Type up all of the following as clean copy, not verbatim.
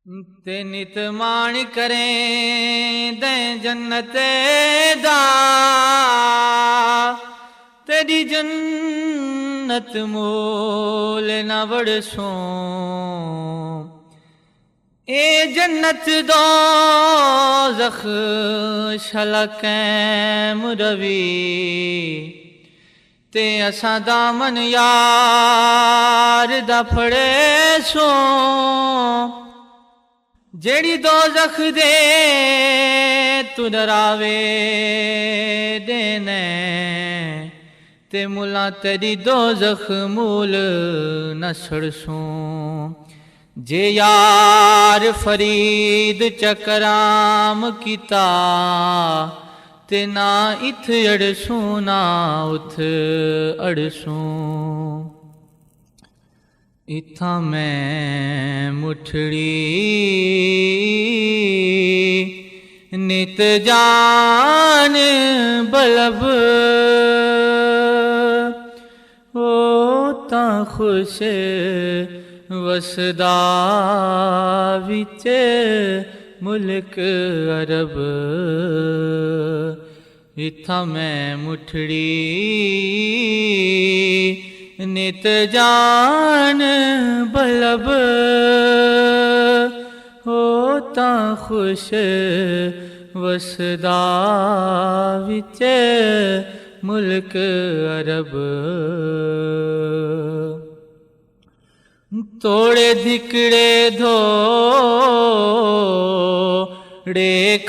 ते नित मान करें दे जन्नते दा तेरी जन्नत मोल न वड़सो ए जन्नत दो जख शलकैम रवी ते असा दामन यार दा फड़े सो जेड़ी दोज़ख दे तू डरावे देने ते मुला तेरी दोज़ख मूल न सड़सूं जे यार फरीद चकराम किता ते ना इथ अड़सूं ना उथ अड़सूं इथा मैं मुठड़ी नित जान बलब ओ ता खुश वसदा विच मुल्क अरब इथा मैं मुठड़ी नित जान बलब होता खुश वसदा विच मुल्क अरब तोड़े धिकड़े धोड़े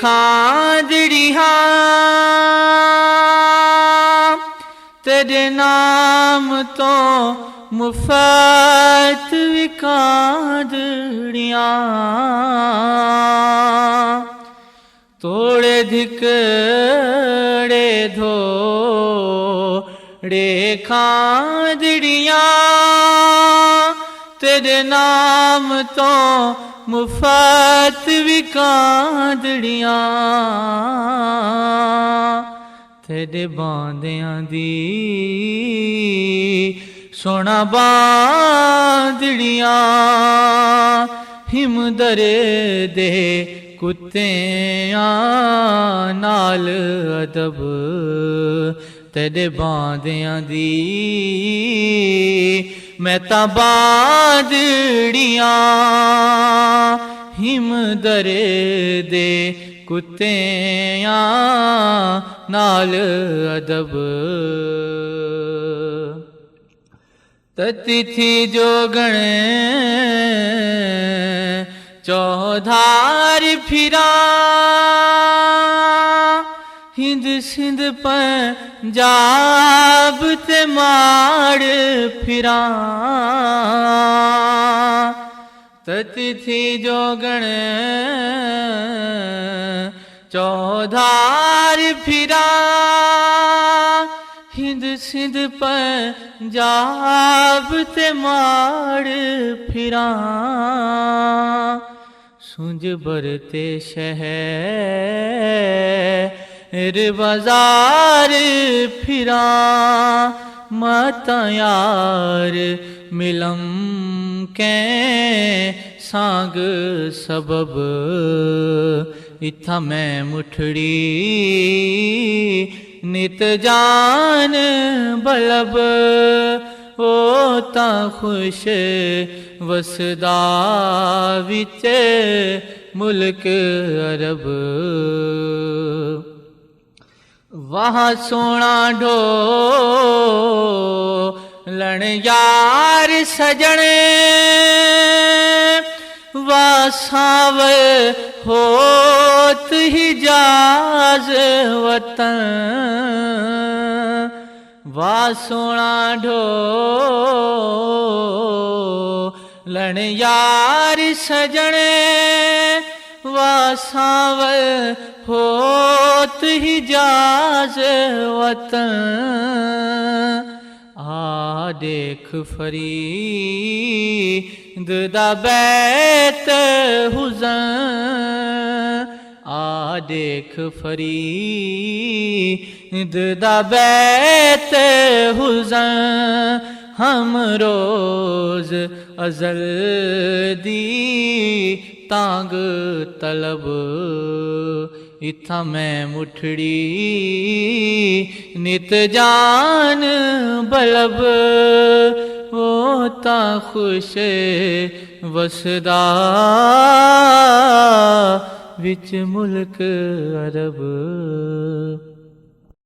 खांजड़िया तेरे नाम तो मुफत विकांदड़िया तोड़े धिकड़े धोड़े खांजड़िया तेरे नाम तो मुफत विकांदड़िया तेरे बांदियां दी सोना बांदड़िया हिम दरे दे कुत्तियां नाल अदब तेरे बांदियां दी मैं ता बांदड़िया हिम दरे दे कुत्तियां नाल अदब ततिथि जोगण चौधार फिरा हिंद सिंध पंजाब ते माड़ फिरा ततिथि जोगण चौधार फिरा हिंद सिंध पंजाब ते माड़ फिरा सुंज बरते शहर बाजार फिरा माता यार मिलम के सांग सबब इथा मैं मुठड़ी नित जान बलब होता खुश वसदा विच मुल्क अरब वहाँ सोना ढोलन यार सजने वासावर होत हिजाज वतन वा सोना ढोलन यार सजने वासावर होत हिजाज वतन आ देख फरीद दा बैत हुज़न आ देख फरीद दा बैत हुज़न हम रोज अज़ल दी ਤਾਂਗ ਤਲਬ ਇਥਾਂ ਮੈਂ ਮੁਠੜੀ ਨਿਤ ਜਾਨ ਬਲਬ ਉਹ ਤਾਂ ਖੁਸ਼ ਵਸਦਾ ਵਿੱਚ ਮੁਲਕ ਅਰਬ।